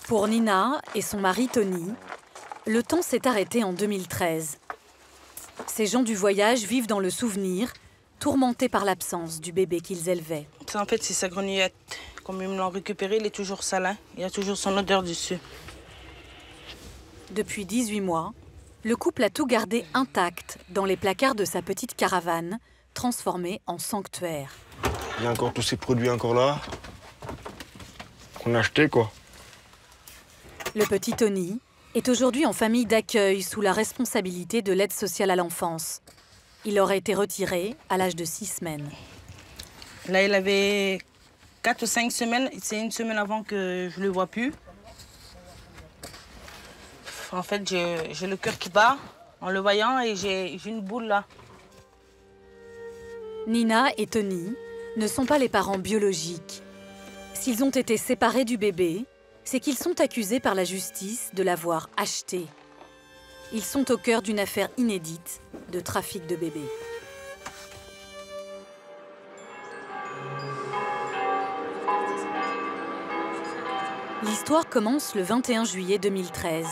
Pour Nina et son mari Tony, le temps s'est arrêté en 2013. Ces gens du voyage vivent dans le souvenir, tourmentés par l'absence du bébé qu'ils élevaient. En fait, c'est sa grenouillette. Comme ils me l'ont récupéré, il est toujours salin. Il y a toujours son odeur dessus. Depuis 18 mois, le couple a tout gardé intact dans les placards de sa petite caravane, transformée en sanctuaire. Il y a encore tous ces produits encore là, qu'on a achetés, quoi. Le petit Tony est aujourd'hui en famille d'accueil sous la responsabilité de l'aide sociale à l'enfance. Il aurait été retiré à l'âge de 6 semaines. Là, il avait 4 ou 5 semaines. C'est une semaine avant que je ne le vois plus. En fait, j'ai le cœur qui bat en le voyant et j'ai une boule là. Nina et Tony ne sont pas les parents biologiques. S'ils ont été séparés du bébé, c'est qu'ils sont accusés par la justice de l'avoir acheté. Ils sont au cœur d'une affaire inédite de trafic de bébés. L'histoire commence le 21 juillet 2013,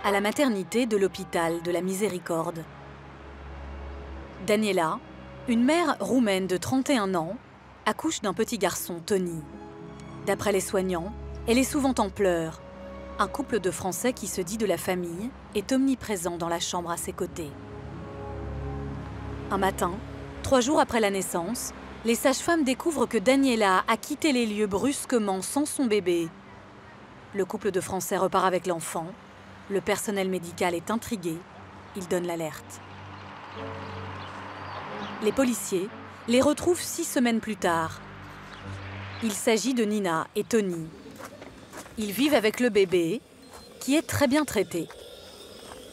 à la maternité de l'hôpital de la Miséricorde. Daniela, une mère roumaine de 31 ans, accouche d'un petit garçon, Tony. D'après les soignants, elle est souvent en pleurs. Un couple de Français qui se dit de la famille est omniprésent dans la chambre à ses côtés. Un matin, 3 jours après la naissance, les sages-femmes découvrent que Daniela a quitté les lieux brusquement sans son bébé. Le couple de Français repart avec l'enfant. Le personnel médical est intrigué. Il donne l'alerte. Les policiers les retrouvent 6 semaines plus tard. Il s'agit de Nina et Tony. Ils vivent avec le bébé, qui est très bien traité.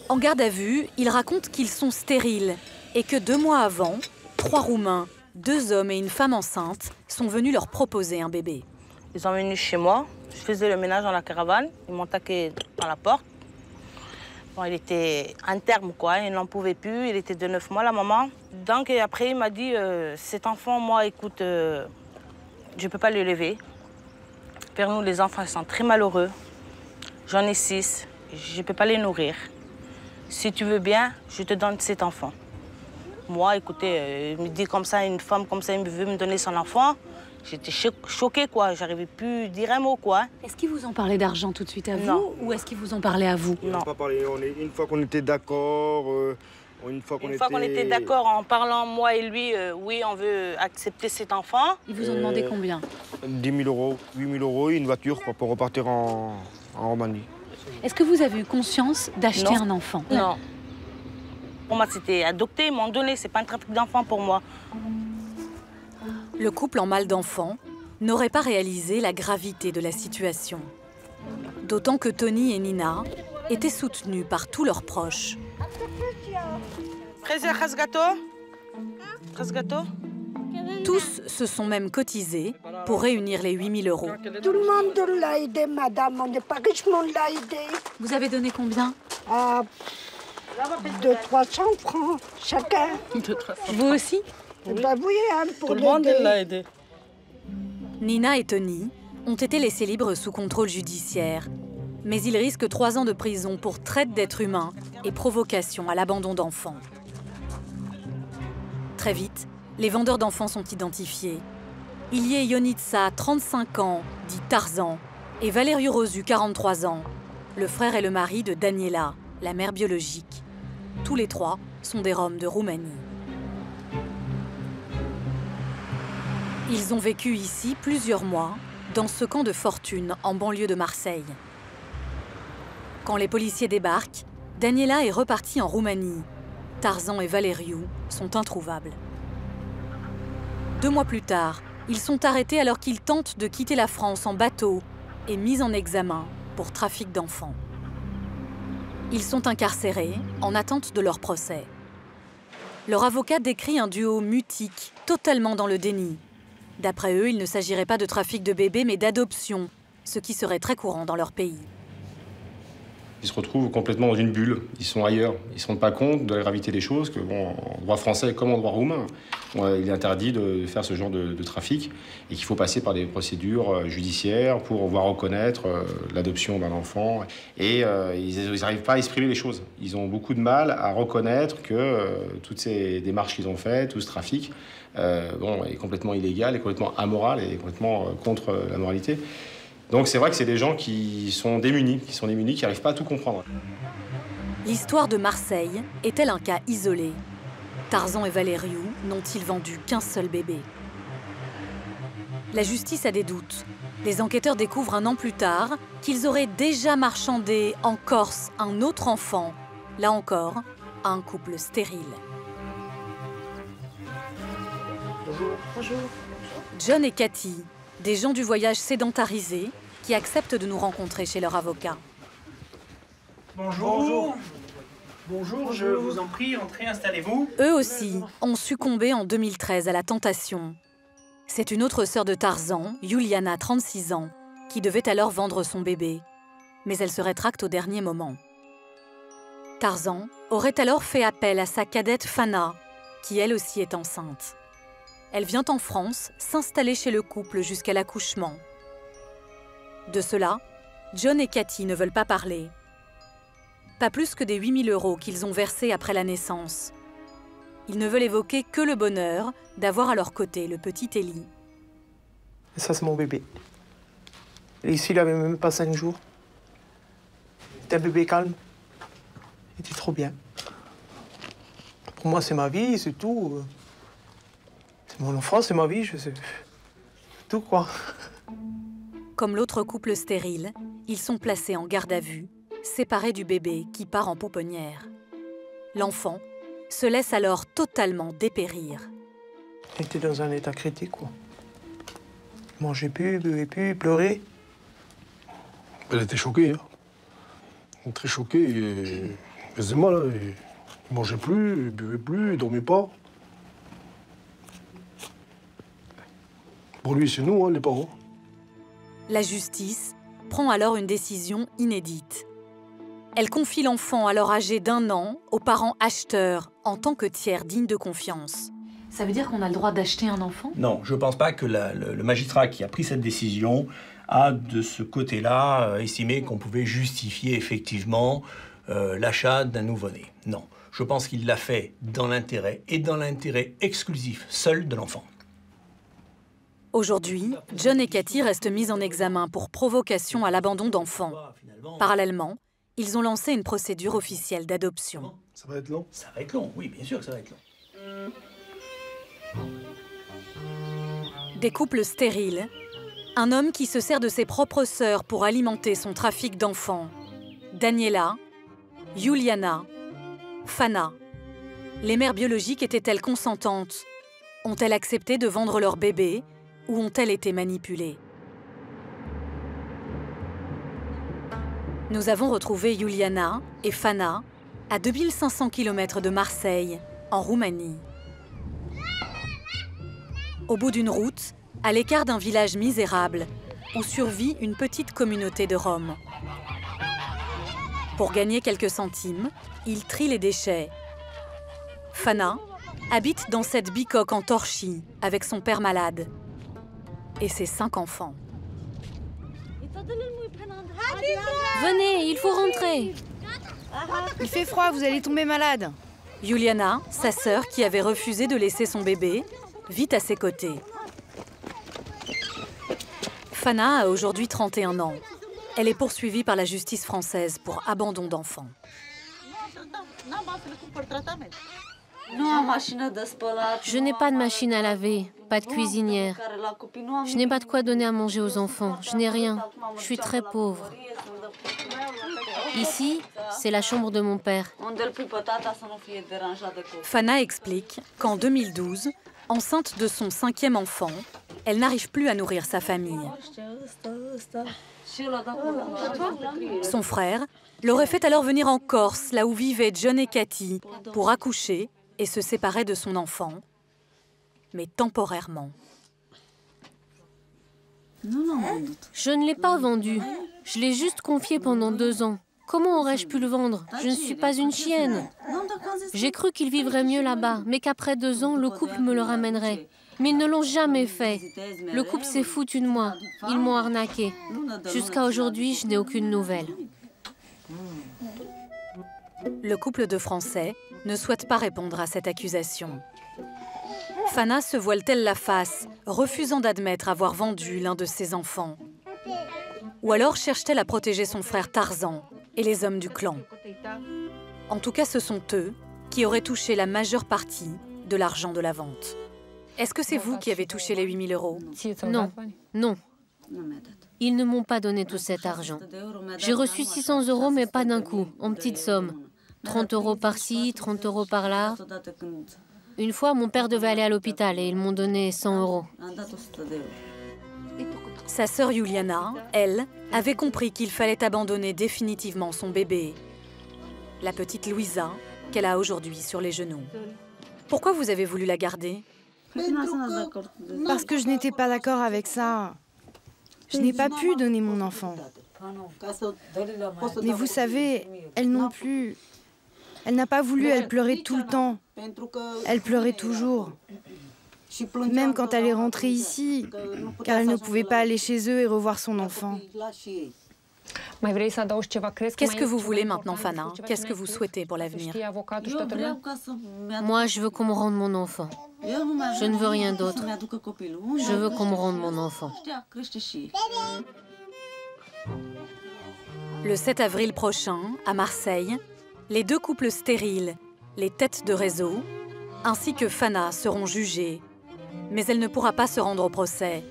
En garde à vue, ils racontent qu'ils sont stériles et que 2 mois avant, 3 Roumains, 2 hommes et une femme enceinte sont venus leur proposer un bébé. Ils sont venus chez moi. Je faisais le ménage dans la caravane. Ils m'ont taqué dans la porte. Bon, il était en terme, quoi. Il n'en pouvait plus. Il était de 9 mois, la maman. Donc, et après, il m'a dit, cet enfant, moi, écoute, je ne peux pas le lever. Pour nous, les enfants sont très malheureux. J'en ai 6. Je ne peux pas les nourrir. Si tu veux bien, je te donne cet enfant. Moi, écoutez, il me dit comme ça, une femme comme ça, il veut me donner son enfant. J'étais choquée, quoi. J'arrivais plus à dire un mot, quoi. Est-ce qu'ils vous ont parlé d'argent tout de suite à vous? Non. Ou est-ce qu'ils vous ont parlé à vous? On n'a pas parlé. Une fois qu'on était d'accord, une fois qu'on était d'accord en parlant, moi et lui, oui, on veut accepter cet enfant. Ils vous ont demandé combien? 10 000 €, 8 000 € et une voiture quoi, pour repartir en Roumanie. Est-ce que vous avez eu conscience d'acheter un enfant? Non. Pour moi, c'était adopté, ils m'ont donné. C'est pas un trafic d'enfants pour moi. Le couple en mal d'enfants n'aurait pas réalisé la gravité de la situation. D'autant que Tony et Nina étaient soutenus par tous leurs proches. Tous se sont même cotisés pour réunir les 8 000 €. Tout le monde l'a aidé, madame. On n'est pas riche, mais on l'a aidé. Vous avez donné combien? 300 francs chacun. Vous aussi? Bah oui, hein, pour Tout le monde l'a aidé. Nina et Tony ont été laissés libres sous contrôle judiciaire. Mais ils risquent 3 ans de prison pour traite d'êtres humains et provocation à l'abandon d'enfants. Très vite, les vendeurs d'enfants sont identifiés. Il y a Ionitsa, 35 ans, dit Tarzan, et Valeriu Rosu, 43 ans, le frère et le mari de Daniela, la mère biologique. Tous les 3 sont des Roms de Roumanie. Ils ont vécu ici plusieurs mois, dans ce camp de fortune en banlieue de Marseille. Quand les policiers débarquent, Daniela est repartie en Roumanie. Tarzan et Valeriu sont introuvables. 2 mois plus tard, ils sont arrêtés alors qu'ils tentent de quitter la France en bateau et mis en examen pour trafic d'enfants. Ils sont incarcérés en attente de leur procès. Leur avocat décrit un duo mutique, totalement dans le déni. D'après eux, il ne s'agirait pas de trafic de bébés, mais d'adoption, ce qui serait très courant dans leur pays. Ils se retrouvent complètement dans une bulle, ils sont ailleurs, ils ne se rendent pas compte de la gravité des choses, que bon, en droit français comme en droit roumain, il est interdit de faire ce genre de trafic et qu'il faut passer par des procédures judiciaires pour voir reconnaître l'adoption d'un enfant. Et ils n'arrivent pas à exprimer les choses. Ils ont beaucoup de mal à reconnaître que toutes ces démarches qu'ils ont faites, tout ce trafic, est complètement illégal, est complètement amoral et complètement contre la moralité. Donc c'est vrai que c'est des gens qui sont démunis, qui n'arrivent pas à tout comprendre. L'histoire de Marseille est-elle un cas isolé? Tarzan et Valériou n'ont-ils vendu qu'un seul bébé? La justice a des doutes. Les enquêteurs découvrent un an plus tard qu'ils auraient déjà marchandé en Corse un autre enfant, là encore, à un couple stérile. Bonjour. Bonjour. John et Cathy, des gens du voyage sédentarisés qui acceptent de nous rencontrer chez leur avocat. Bonjour. Bonjour, je vous en prie, entrez, installez-vous. Eux aussi ont succombé en 2013 à la tentation. C'est une autre sœur de Tarzan, Juliana, 36 ans, qui devait alors vendre son bébé. Mais elle se rétracte au dernier moment. Tarzan aurait alors fait appel à sa cadette Fana, qui elle aussi est enceinte. Elle vient en France s'installer chez le couple jusqu'à l'accouchement. De cela, John et Cathy ne veulent pas parler. Pas plus que des 8 000 € qu'ils ont versés après la naissance. Ils ne veulent évoquer que le bonheur d'avoir à leur côté le petit Élie. Ça, c'est mon bébé. Et ici, il n'avait même pas 5 jours. C'était un bébé calme. Il était trop bien. Pour moi, c'est ma vie, c'est tout. C'est mon enfant, c'est ma vie, je sais. Tout, quoi. Comme l'autre couple stérile, ils sont placés en garde à vue, séparés du bébé qui part en pouponnière. L'enfant se laisse alors totalement dépérir. Il était dans un état critique, quoi. Il mangeait plus, buvait plus, pleurait. Elle était choquée, hein. Très choquée. Et... Elle faisait mal, hein. Il mangeait plus, il buvait plus, il dormait pas. Pour lui, c'est nous, hein, les parents. La justice prend alors une décision inédite. Elle confie l'enfant alors âgé d'1 an aux parents acheteurs en tant que tiers digne de confiance. Ça veut dire qu'on a le droit d'acheter un enfant? Non, je ne pense pas que le magistrat qui a pris cette décision a, de ce côté-là, estimé qu'on pouvait justifier effectivement l'achat d'un nouveau-né. Non, je pense qu'il l'a fait dans l'intérêt exclusif seul de l'enfant. Aujourd'hui, John et Cathy restent mis en examen pour provocation à l'abandon d'enfants. Parallèlement, ils ont lancé une procédure officielle d'adoption. Ça va être long? Ça va être long, oui, bien sûr que ça va être long. Des couples stériles, un homme qui se sert de ses propres sœurs pour alimenter son trafic d'enfants. Daniela, Juliana, Fana. Les mères biologiques étaient-elles consentantes? Ont-elles accepté de vendre leur bébé ou ont-elles été manipulées? Nous avons retrouvé Juliana et Fana à 2500 km de Marseille, en Roumanie. Au bout d'une route, à l'écart d'un village misérable, où survit une petite communauté de Roms. Pour gagner quelques centimes, ils trient les déchets. Fana habite dans cette bicoque en torchis avec son père malade et ses 5 enfants. Venez, il faut rentrer. Il fait froid, vous allez tomber malade. Juliana, sa sœur qui avait refusé de laisser son bébé, vit à ses côtés. Fana a aujourd'hui 31 ans. Elle est poursuivie par la justice française pour abandon d'enfants. Je n'ai pas de machine à laver, pas de cuisinière. Je n'ai pas de quoi donner à manger aux enfants. Je n'ai rien. Je suis très pauvre. Ici, c'est la chambre de mon père. Fana explique qu'en 2012, enceinte de son 5e enfant, elle n'arrive plus à nourrir sa famille. Son frère l'aurait fait alors venir en Corse, là où vivaient John et Cathy, pour accoucher et se séparer de son enfant, mais temporairement. Je ne l'ai pas vendu. Je l'ai juste confié pendant 2 ans. Comment aurais-je pu le vendre? Je ne suis pas une chienne. J'ai cru qu'ils vivraient mieux là-bas, mais qu'après 2 ans, le couple me le ramènerait. Mais ils ne l'ont jamais fait. Le couple s'est foutu de moi. Ils m'ont arnaqué. Jusqu'à aujourd'hui, je n'ai aucune nouvelle. Le couple de Français ne souhaite pas répondre à cette accusation. Fana se voile-t-elle la face, refusant d'admettre avoir vendu l'un de ses enfants? Ou alors cherche-t-elle à protéger son frère Tarzan et les hommes du clan? En tout cas, ce sont eux qui auraient touché la majeure partie de l'argent de la vente. Est-ce que c'est vous qui avez touché les 8 000 €? Non, non. Ils ne m'ont pas donné tout cet argent. J'ai reçu 600 €, mais pas d'un coup, en petites sommes. 30 € par-ci, 30 € par-là. Une fois, mon père devait aller à l'hôpital et ils m'ont donné 100 €. Sa sœur Juliana, elle, avait compris qu'il fallait abandonner définitivement son bébé, la petite Louisa, qu'elle a aujourd'hui sur les genoux. Pourquoi vous avez voulu la garder? Parce que je n'étais pas d'accord avec ça. Je n'ai pas pu donner mon enfant. Mais vous savez, elle non plus. Elle n'a pas voulu, elle pleurait tout le temps. Elle pleurait toujours. Même quand elle est rentrée ici, car elle ne pouvait pas aller chez eux et revoir son enfant. Qu'est-ce que vous voulez maintenant, Fana? Qu'est-ce que vous souhaitez pour l'avenir? Moi, je veux qu'on me rende mon enfant. Je ne veux rien d'autre. Je veux qu'on me rende mon enfant. Le 7 avril prochain, à Marseille, les 2 couples stériles, les têtes de réseau, ainsi que Fana seront jugés. Mais elle ne pourra pas se rendre au procès.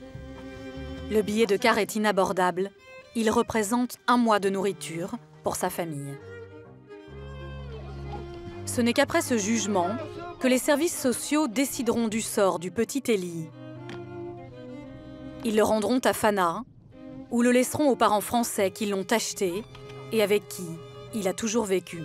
Le billet de car est inabordable. Il représente 1 mois de nourriture pour sa famille. Ce n'est qu'après ce jugement que les services sociaux décideront du sort du petit Élie. Ils le rendront à Fana ou le laisseront aux parents français qui l'ont acheté et avec qui il a toujours vécu.